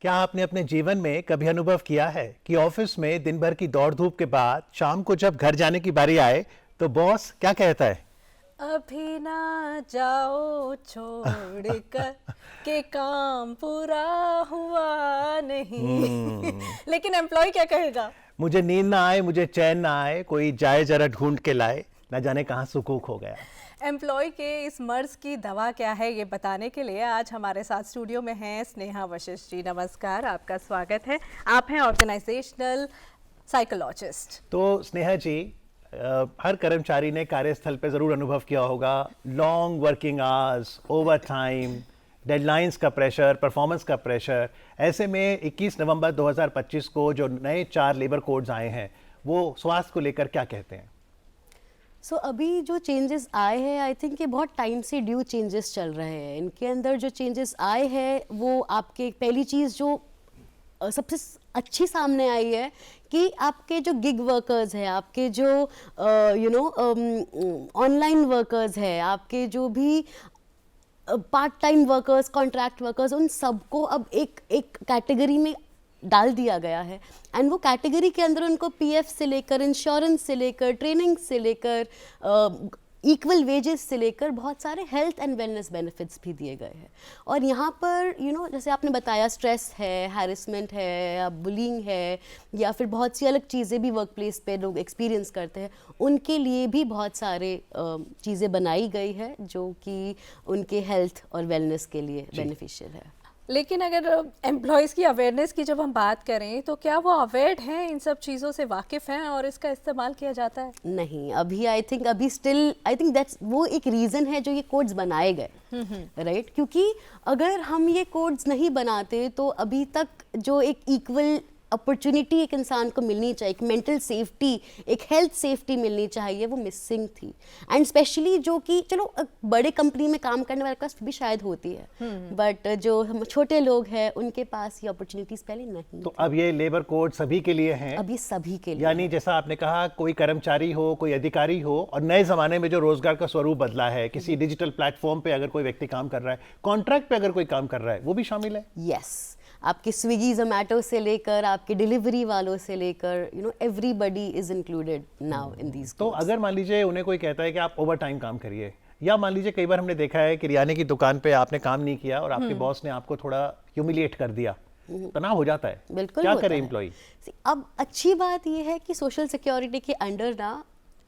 क्या आपने अपने जीवन में कभी अनुभव किया है कि ऑफिस में दिन भर की दौड़ धूप के बाद शाम को जब घर जाने की बारी आए तो बॉस क्या कहता है? अभी ना जाओ छोड़ कर के काम पूरा हुआ नहीं। हम्म। लेकिन एम्प्लॉय क्या कहेगा? मुझे नींद ना आए, मुझे चैन ना आए, कोई जाए जरा ढूंढ के लाए, ना जाने कहाँ सुकूक हो गया। एम्प्लॉय के इस मर्ज की दवा क्या है, ये बताने के लिए आज हमारे साथ स्टूडियो में हैं स्नेहा वशिष्ठ जी। नमस्कार, आपका स्वागत है। आप हैं ऑर्गेनाइजेशनल साइकोलॉजिस्ट। तो स्नेहा जी, हर कर्मचारी ने कार्यस्थल पे जरूर अनुभव किया होगा long working hours, over time, deadlines का प्रेशर, परफॉर्मेंस का प्रेशर। ऐसे में 21 नवंबर 2025 को जो नए 4 लेबर कोड्स आए हैं वो स्वास्थ्य को लेकर क्या कहते हैं? अभी जो चेंजेस आए हैं, आई थिंक ये बहुत टाइम से ड्यू चेंजेस चल रहे हैं। इनके अंदर जो चेंजेस आए हैं वो आपके पहली चीज़ जो सबसे अच्छी सामने आई है कि आपके जो गिग वर्कर्स हैं, आपके जो ऑनलाइन वर्कर्स हैं, आपके जो भी part time workers, contract workers, उन सबको अब एक एक कैटेगरी में डाल दिया गया है। एंड वो कैटेगरी के अंदर उनको पीएफ से लेकर, इंश्योरेंस से लेकर, ट्रेनिंग से लेकर, इक्वल वेजेस से लेकर बहुत सारे हेल्थ एंड वेलनेस बेनिफिट्स भी दिए गए हैं। और यहाँ पर जैसे आपने बताया, स्ट्रेस है, हैरेसमेंट है, या बुलिंग है, या फिर बहुत सी अलग चीज़ें भी वर्क प्लेस पे लोग एक्सपीरियंस करते हैं, उनके लिए भी बहुत सारे चीज़ें बनाई गई है जो कि उनके हेल्थ और वेलनेस के लिए बेनिफिशियल है। लेकिन अगर एम्प्लॉयज़ की अवेयरनेस की जब हम बात करें तो क्या वो अवेयर हैं, इन सब चीज़ों से वाकिफ़ हैं और इसका इस्तेमाल किया जाता है? नहीं, अभी आई थिंक दैट्स वो एक रीज़न है जो ये कोड्स बनाए गए, राइट? क्योंकि अगर हम ये कोड्स नहीं बनाते तो अभी तक जो एक इक्वल अपॉर्चुनिटी एक इंसान को मिलनी चाहिए, एक मेंटल सेफ्टी, एक हेल्थ सेफ्टी मिलनी चाहिए, वो मिसिंग थी। एंड स्पेशली जो कि चलो बड़े कंपनी में काम करने वाले पास भी शायद होती है, बट जो हम छोटे लोग हैं उनके पास ये अपॉर्चुनिटीज पहले नहीं तो थी। अब ये लेबर कोड सभी के लिए हैं? अब ये सभी के लिए, यानी जैसा आपने कहा, कोई कर्मचारी हो, कोई अधिकारी हो, और नए जमाने में जो रोजगार का स्वरूप बदला है, किसी डिजिटल प्लेटफॉर्म पे अगर कोई व्यक्ति काम कर रहा है, कॉन्ट्रैक्ट पे अगर कोई काम कर रहा है, वो भी शामिल है? यस। आपके स्विगी, जोमेटो से लेकर, आपके डिलीवरी वालों से लेकर, everybody is included now in these. तो अगर मान लीजिए उन्हें कोई कहता है कि आप ओवर टाइम काम करिए, या मान लीजिए कई बार हमने देखा है कि किराने की दुकान पे आपने काम नहीं किया और आपके बॉस ने आपको थोड़ा ह्यूमिलिएट कर दिया, तनाव हो जाता है। बिल्कुल क्या होता करे है। एम्प्लॉय? अब अच्छी बात यह है कि सोशल सिक्योरिटी के अंडर ना,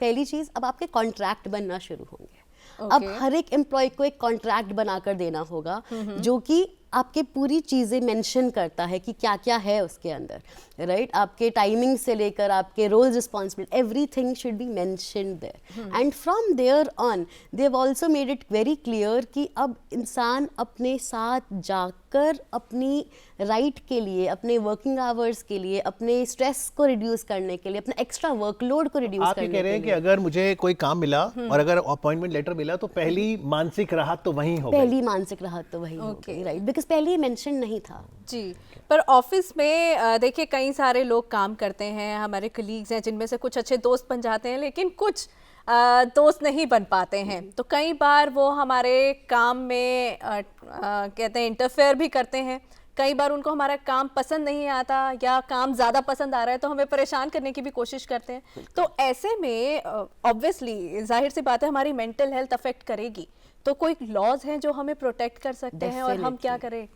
पहली चीज अब आपके कॉन्ट्रैक्ट बनना शुरू होंगे। अब हर एक एम्प्लॉय को एक कॉन्ट्रैक्ट बनाकर देना होगा जो कि आपके पूरी चीज़ें मेंशन करता है कि क्या क्या है उसके अंदर, राइट? आपके टाइमिंग से लेकर आपके roles, responsibility, everything should be mentioned there. And from there on they have also made it very clear कि अब इंसान अपने साथ जाकर अपनी राइट के लिए, अपने वर्किंग आवर्स के लिए, अपने स्ट्रेस को रिड्यूस करने के लिए, अपना एक्स्ट्रा वर्कलोड को रिड्यूस आप ये करने कह रहे हैं के कि लिए, अगर मुझे कोई काम मिला और अगर अपॉइंटमेंट लेटर मिला तो पहली मानसिक राहत तो वहीं हो गई। पहली मानसिक राहत तो वही होगी, राइट? बिकॉज पहले ये मेंशन नहीं था। जी, पर ऑफिस में देखिए कई सारे लोग काम करते हैं, हमारे कलीग्स हैं जिनमें से कुछ अच्छे दोस्त बन जाते हैं, लेकिन कुछ दोस्त नहीं बन पाते हैं। तो कई बार वो हमारे काम में कहते हैं इंटरफेयर भी करते हैं। कई बार उनको हमारा काम पसंद नहीं आता या काम ज़्यादा पसंद आ रहा है तो हमें परेशान करने की भी कोशिश करते हैं। तो ऐसे में ऑब्वियसली जाहिर सी बात है हमारी मेंटल हेल्थ अफेक्ट करेगी। तो कोई लॉज हैं जो हमें प्रोटेक्ट कर सकते हैं और हम क्या करें?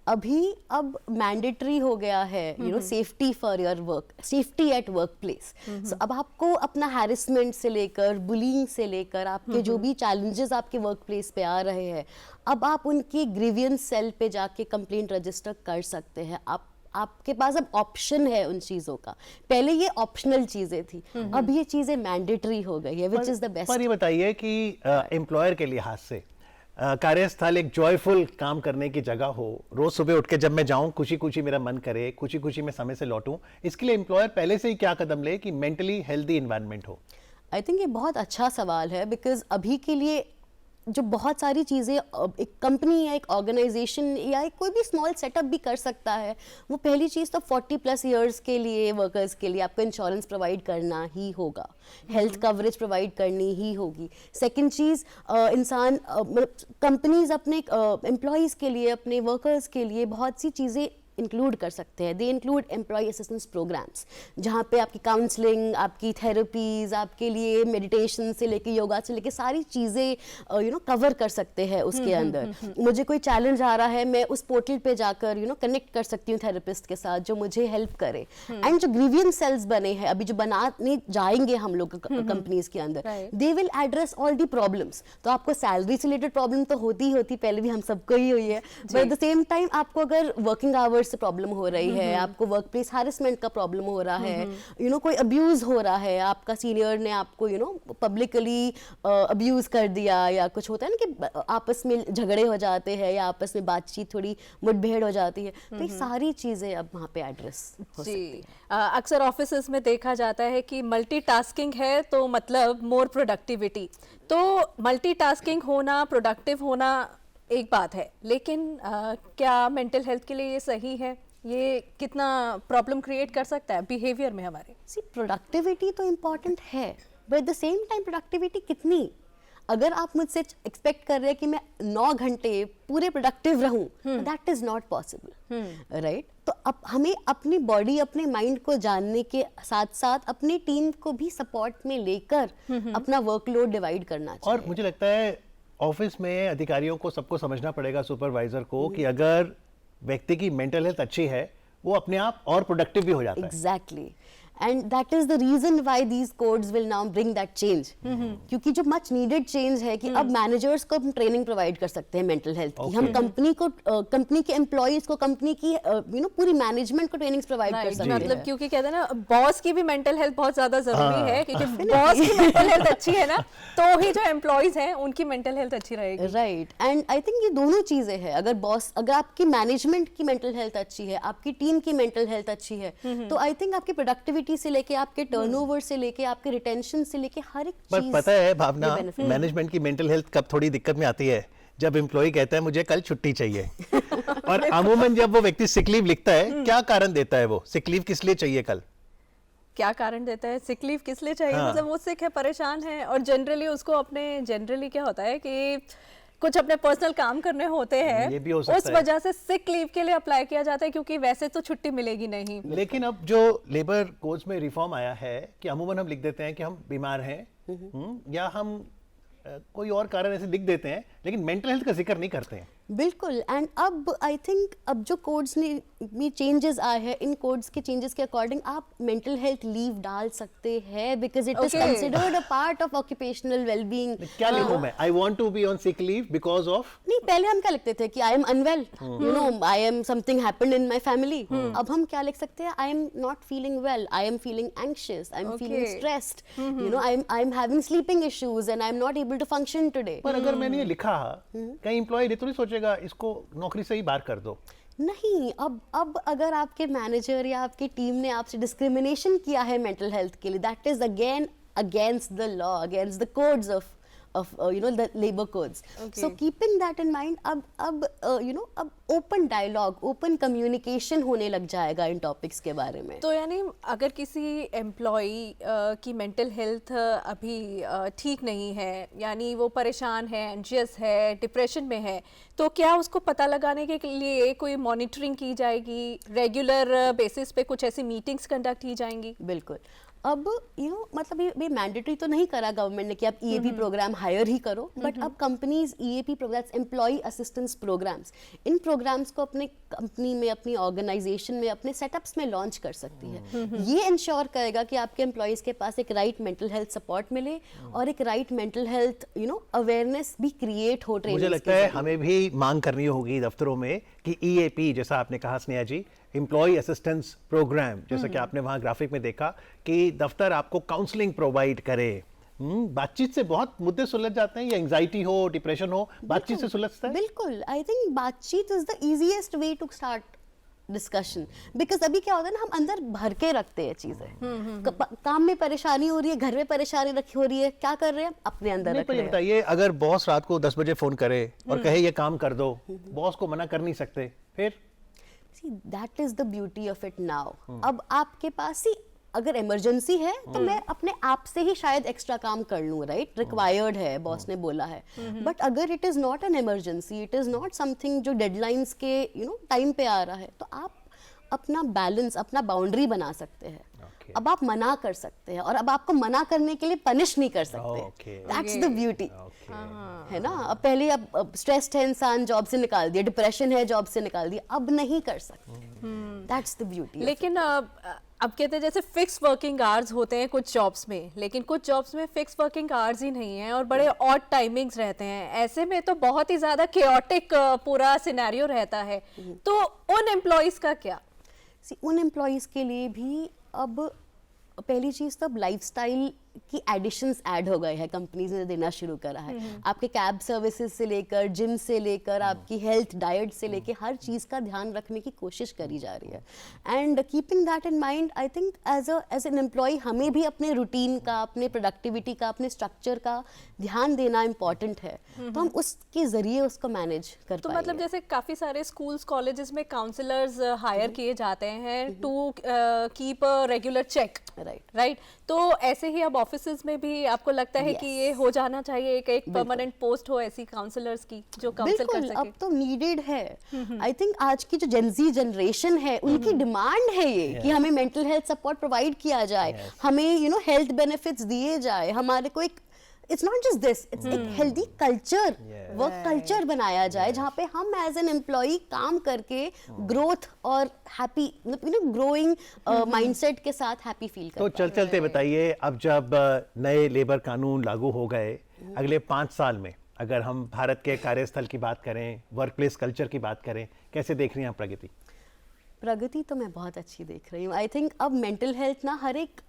अब मैंडेटरी हो गया है, safety for your work, safety at work place. So अब आपको अपना हैरेसमेंट से लेकर, बुलिंग से लेकर, आपके जो भी चैलेंजेस आपके वर्क प्लेस पे आ रहे हैं, अब आप उनकी ग्रीवियंस सेल पे जाके कंप्लेंट रजिस्टर कर सकते हैं। आपके पास अब ऑप्शन है उन चीज़ों का। पहले ये ऑप्शनल चीज़ें थी, अब ये चीज़ें मैंडेटरी हो गई है, विच इज़ द बेस्ट। पर ये बताइए कि एम्प्लॉयर के लिहाज से कार्यस्थल एक जॉयफुल काम करने की जगह हो, रोज सुबह उठ के जब मैं जाऊं खुशी खुशी मेरा मन करे, खुशी खुशी मैं समय से लौटूं, इसके लिए एम्प्लॉयर पहले से ही क्या कदम ले कि मेंटली हेल्दी एनवायरनमेंट हो? आई थिंक ये बहुत अच्छा सवाल है, बिकॉज अभी के लिए जो बहुत सारी चीज़ें एक कंपनी या एक ऑर्गेनाइजेशन या एक कोई भी स्मॉल सेटअप भी कर सकता है। वो पहली चीज़ तो 40+ ईयर्स के लिए वर्कर्स के लिए आपको इंश्योरेंस प्रोवाइड करना ही होगा, हेल्थ कवरेज प्रोवाइड करनी ही होगी। सेकंड चीज़, कंपनीज अपने एम्प्लॉयज़ के लिए, अपने वर्कर्स के लिए बहुत सी चीज़ें इंक्लूड कर सकते हैं। They include employee assistance programs, जहाँ पे आपकी काउंसलिंग, आपकी थेरेपीज, आपके लिए मेडिटेशन से लेके योगा से लेके सारी चीज़ें कवर कर सकते हैं उसके अंदर। मुझे कोई चैलेंज आ रहा है, मैं उस पोर्टल पे जाकर कनेक्ट कर सकती हूँ थेरेपिस्ट के साथ जो मुझे हेल्प करे। एंड जो ग्रीवियंस सेल्स बने हैं अभी, जो बनाने जाएंगे हम लोग कंपनीज के अंदर, they will address all the problems. तो आपको सैलरी से रिलेटेड प्रॉब्लम तो होती ही होती, पहले भी हम सबको ही हुई है, but at the same time आपको अगर वर्किंग आवर्स से प्रॉब्लम हो रही है, आपको वर्क प्लेस हैरेसमेंट का प्रॉब्लम हो रहा है, कोई अब्यूज हो रहा है, आपका सीनियर ने आपको पब्लिकली अब्यूज कर दिया, या कुछ होता है ना कि आपस में झगड़े हो जाते हैं या आपस में बातचीत थोड़ी मुठभेड़ हो जाती है, तो ये सारी चीजें अब वहाँ पे एड्रेस हो सकती है। अक्सर ऑफिसेस में देखा जाता है कि मल्टीटास्किंग है तो मतलब मोर प्रोडक्टिविटी। तो मल्टीटास्किंग होना, प्रोडक्टिव होना एक बात है, लेकिन क्या मेंटल हेल्थ के लिए ये सही है? ये कितना प्रॉब्लम क्रिएट कर सकता है बिहेवियर में हमारे? सी, प्रोडक्टिविटी तो इम्पॉर्टेंट है, but at the same time productivity कितनी? अगर आप मुझसे एक्सपेक्ट कर रहे हैं कि मैं 9 घंटे पूरे प्रोडक्टिव रहूं, that is not possible, right? तो अब हमें अपनी बॉडी, अपने माइंड को जानने के साथ साथ अपनी टीम को भी सपोर्ट में लेकर अपना वर्कलोड डिवाइड करना चाहिए। और मुझे लगता है ऑफिस में अधिकारियों को सबको समझना पड़ेगा, सुपरवाइजर को, कि अगर व्यक्ति की मेंटल हेल्थ अच्छी है, वो अपने आप और प्रोडक्टिव भी हो जाता है। Exactly, and that is the reason why these codes will now bring that change, क्योंकि जो मच नीडेड चेंज है कि अब मैनेजर्स को हम ट्रेनिंग प्रोवाइड कर सकते हैं मेंटल हेल्थ की। हम कंपनी को, कंपनी के एम्प्लॉइज को, कंपनी की पूरी मैनेजमेंट को ट्रेनिंग्स प्रोवाइड कर सकते हैं। मतलब क्योंकि कहते हैं ना, बॉस की भी मेंटल हेल्थ बहुत ज्यादा जरूरी है, क्योंकि बॉस की मेंटल हेल्थ अच्छी है ना, तो ही जो एम्प्लॉइज हैं उनकी मेंटल हेल्थ अच्छी रहेगी। राइट, एंड आई थिंक ये दोनों चीजें हैं। अगर आपकी मैनेजमेंट की मेंटल हेल्थ अच्छी है, आपकी टीम की मेंटल हेल्थ अच्छी है, तो आई थिंक आपकी प्रोडक्टिविटी से लेके, आपके टर्नओवर से लेके, आपके रिटेंशन से लेके हर एक पर चीज। पता है भावना, मैनेजमेंट की मेंटल हेल्थ कब थोड़ी दिक्कत में आती है? जब एम्प्लॉय कहता है मुझे कल छुट्टी चाहिए और अमूमन जब वो व्यक्ति सिक लीव लिखता है, क्या कारण देता है वो? सिक लीव किस लिए चाहिए कल? क्या कारण देता है? सिक लीव किस लिए चाहिए? मतलब वो सिक है, परेशान है, और जनरली क्या होता है कि कुछ अपने पर्सनल काम करने होते हैं, ये भी हो सकता उस वजह से सिक लीव के लिए अप्लाई किया जाता है, क्योंकि वैसे तो छुट्टी मिलेगी नहीं। लेकिन अब जो लेबर कोड्स में रिफॉर्म आया है कि अमूमन हम लिख देते हैं कि हम बीमार हैं, या हम कोई और कारण ऐसे लिख देते हैं, लेकिन मेंटल हेल्थ का जिक्र नहीं करते हैं। बिल्कुल, एंड अब आई थिंक अब जो कोड्स में चेंजेस आए हैं, इन कोड्स के चेंजेस के अकॉर्डिंग आप मेंटल हेल्थ लीव डाल सकते हैं, because it is considered a part of occupational wellbeing. क्या लिखूं मैं? I want to be on sick leave because of? नहीं, पहले हम क्या लिखते थे कि I am unwell, I am something happened in my family. अब हम क्या लिख सकते हैं? I am not feeling well, I am feeling anxious, I am feeling stressed, I am having sleeping issues and I am not able to function today. पर अगर मैंने ये लिखा, कहीं एम्प्लॉय ये तो नहीं सोचेगा इसको नौकरी से ही बाहर कर दो? नहीं, अब अगर आपके मैनेजर या आपकी टीम ने आपसे डिस्क्रिमिनेशन किया है मेंटल हेल्थ के लिए, that is again against the law, against the codes of the labor codes. So keeping that in mind, अब open dialogue, open communication होने लग जाएगा इन टॉपिक्स के बारे में। तो यानी अगर किसी एम्प्लॉय की मेंटल हेल्थ अभी ठीक नहीं है, यानी वो परेशान है, एंशियस है, डिप्रेशन में है, तो क्या उसको पता लगाने के लिए कोई मॉनिटरिंग की जाएगी? रेगुलर बेसिस पे कुछ ऐसी मीटिंग्स कंडक्ट की जाएंगी? बिल्कुल। अब मतलब ये मैंडेटरी तो नहीं करा गवर्नमेंट ने कि आप ईएपी प्रोग्राम हायर ही करो, बट अब companies EAP programmes, employ assistance programmes, in programmes को अपने कंपनी में, अपनी ऑर्गेनाइजेशन में, अपने सेटअप्स में लॉन्च कर सकती है। ये इंश्योर करेगा कि आपके एम्प्लॉयज के पास एक राइट मेंटल हेल्थ सपोर्ट मिले और एक राइट मेंटल हेल्थ अवेयरनेस भी क्रिएट हो। मुझे लगता है हमें भी मांग करनी होगी दफ्तरों में कि ईएपी, जैसा आपने कहा स्नेहा जी, एम्प्लॉय असिस्टेंस प्रोग्राम, जैसा कि आपने वहां ग्राफिक में देखा कि दफ्तर आपको काउंसलिंग प्रोवाइड करे। बातचीत से बहुत मुद्दे सुलझ जाते हैं, या एंजाइटी हो, डिप्रेशन हो, बातचीत से सुलझता है। बिल्कुल, आई थिंक बातचीत is the easiest way to start discussion, because अभी क्या होता है ना, हम अंदर भर के रखते हैं चीजें। काम में परेशानी हो रही है, घर में परेशानी रखी हो रही है, क्या कर रहे हैं? अपने अंदर रख रहे हैं। बताइए, अगर बॉस रात को 10 बजे फोन करे और कहे ये काम कर दो, बॉस को मना कर नहीं सकते, फिर? See, that is the beauty of it now. अब आपके पास ही अगर इमरजेंसी है तो मैं अपने आप से ही शायद एक्स्ट्रा काम कर लूँ, राइट? रिक्वायर्ड है, बॉस ने बोला है। बट अगर it is not an emergency, it is not something जो डेडलाइंस के टाइम पे आ रहा है, तो आप अपना बैलेंस, अपना बाउंड्री बना सकते हैं। Okay. अब आप मना कर सकते हैं और अब आपको मना करने के लिए पनिश नहीं कर सकते। Okay. That's the beauty, Okay. है ना। अब पहले अब स्ट्रेस्ड है इंसान, जॉब से निकाल दिया, डिप्रेशन है जॉब से निकाल दिया, अब नहीं कर सकते। That's the beauty. लेकिन अब कहते हैं जैसे फिक्स वर्किंग आवर्स होते हैं कुछ जॉब्स में, लेकिन कुछ जॉब्स में फिक्स वर्किंग आवर्स ही नहीं है और बड़े ऑड टाइमिंग्स रहते हैं। ऐसे में तो बहुत ही ज़्यादा केओटिक पूरा सिनेरियो रहता है। तो उन एम्प्लॉयज़ का क्या? उन एम्प्लॉयज़ के लिए भी अब पहली चीज़ तो अब लाइफस्टाइल की एडिशंस ऐड हो गए हैं, कंपनीज ने देना शुरू करा है। आपके कैब सर्विसेज से लेकर, जिम से लेकर, आपकी हेल्थ डाइट से लेकर हर चीज़ का ध्यान रखने की कोशिश करी जा रही है। And keeping that in mind, I think as an employee हमें भी अपने रूटीन का, अपने प्रोडक्टिविटी का, अपने स्ट्रक्चर का ध्यान देना इम्पॉर्टेंट है। तो हम उसके ज़रिए उसको मैनेज कर तो मतलब जैसे काफ़ी सारे स्कूल्स कॉलेजेस में काउंसलर्स हायर किए जाते हैं to keep a regular check, right. तो ऐसे ही अब ऑफिसेज में भी आपको लगता है कि ये हो जाना चाहिए, एक परमानेंट पोस्ट हो ऐसी काउंसलर्स की जो काउंसिल कर सके? अब तो नीडेड है। आई थिंक आज की जो जेनजी जनरेशन है उनकी डिमांड है ये कि हमें मेंटल हेल्थ सपोर्ट प्रोवाइड किया जाए, हमें हेल्थ बेनिफिट्स दिए जाए, हमारे को एक it's not just this, it's एक हेल्दी कल्चर, वर्क कल्चर बनाया जाए जहाँ पे हम एज एन एम्प्लॉय काम करके ग्रोथ और हैप्पी, ग्रोइंग माइंडसेट के साथ हैप्पी फील कर। तो चलते बताइए, अब जब नए लेबर कानून लागू हो गए, अगले 5 साल में अगर हम भारत के कार्यस्थल की बात करें, वर्क प्लेस कल्चर की बात करें, कैसे देख रही हैं आप प्रगति? प्रगति तो मैं बहुत अच्छी देख रही हूँ। आई थिंक अब मेंटल हेल्थ ना हर एक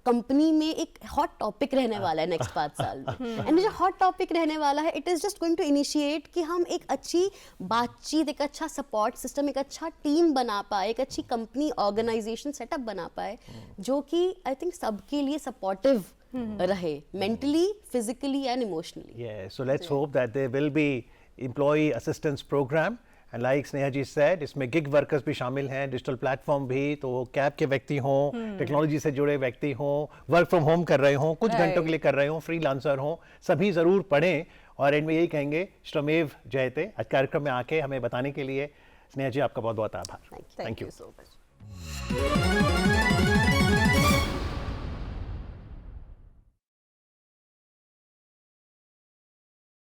कंपनी में एक हॉट टॉपिक रहने वाला है नेक्स्ट 5 साल में। एंड जो हॉट टॉपिक रहने वाला है, it is just going to initiate कि हम एक अच्छी बातचीत, एक अच्छा सपोर्ट सिस्टम, एक अच्छा टीम बना पाए, एक अच्छी कंपनी ऑर्गेनाइजेशन सेटअप बना पाए जो कि आई थिंक सबके लिए सपोर्टिव रहे, mentally, physically and emotionally. Yeah, so let's hope that there will be employee assistance program. And like Sneha ji said, इसमें गिग वर्कर्स भी शामिल हैं, डिजिटल प्लेटफॉर्म भी, तो वो कैब के व्यक्ति हों, टेक्नोलॉजी से जुड़े व्यक्ति हों, वर्क फ्रॉम होम कर रहे हों, कुछ घंटों के लिए कर रहे हों, फ्रीलांसर हों, सभी ज़रूर पढ़ें। और एंड में यही कहेंगे, श्रमेव जयते। आज कार्यक्रम में आके हमें बताने के लिए स्नेहा जी आपका बहुत बहुत आभार। Thank you so much.